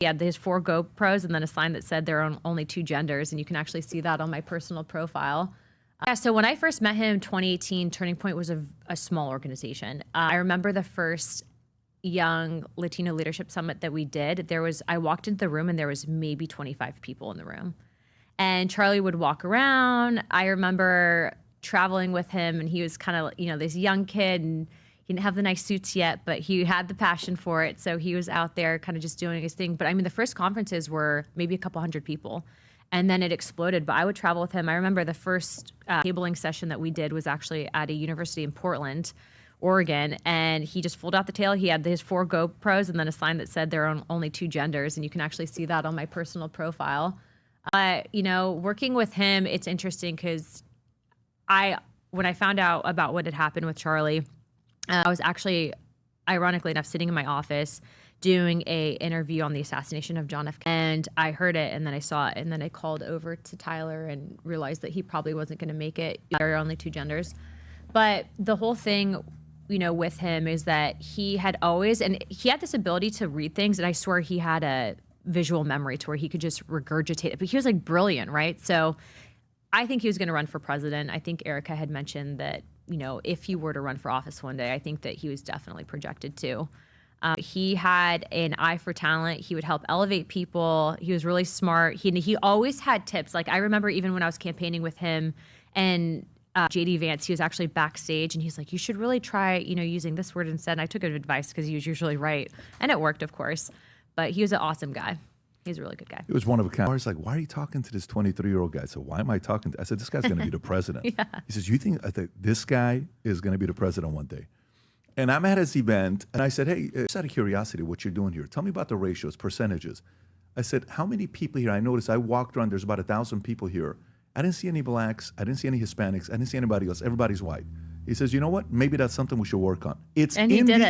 He had his 4 GoPros and then a sign that said there are only 2 genders, and you can actually see that on my personal profile. Yeah, so when I first met him, 2018, Turning Point was a small organization. I remember the first Young Latino Leadership Summit that we did. I walked into the room and there was maybe 25 people in the room. And Charlie would walk around. I remember traveling with him, and he was kind of, this young kid, and he didn't have the nice suits yet, but he had the passion for it. So he was out there kind of just doing his thing. But I mean, the first conferences were maybe a couple hundred people, and then it exploded. But I would travel with him. I remember the first cabling session that we did was actually at a university in Portland, Oregon, and he just pulled out the tail. He had his 4 GoPros and then a sign that said there are only 2 genders, and you can actually see that on my personal profile. Working with him, it's interesting because when I found out about what had happened with Charlie, I was actually, ironically enough, sitting in my office doing a interview on the assassination of John F. Kennedy, and I heard it, and then I saw it, and then I called over to Tyler and realized that he probably wasn't going to make it. There are only 2 genders. But the whole thing, with him is that he had this ability to read things, and I swear he had a visual memory to where he could just regurgitate it. But he was like brilliant, right? So I think he was going to run for president. I think Erica had mentioned that, if he were to run for office one day, I think that he was definitely projected to. He had an eye for talent. He would help elevate people. He was really smart. He always had tips. Like I remember even when I was campaigning with him and JD Vance, he was actually backstage, and he's like, you should really try, using this word instead. And I took his advice because he was usually right. And it worked, of course. But he was an awesome guy. He's a really good guy. He was one of a kind. I was like, why are you talking to this 23-year-old guy? So why am I talking to? I said, this guy's going to be the president. Yeah. He says, I think this guy is going to be the president one day. And I'm at his event, and I said, hey, just out of curiosity, what you're doing here, tell me about the ratios, percentages. I said, how many people here? I noticed I walked around, there's about 1,000 people here. I didn't see any blacks. I didn't see any Hispanics. I didn't see anybody else. Everybody's white. He says, you know what? Maybe that's something we should work on. And he did it.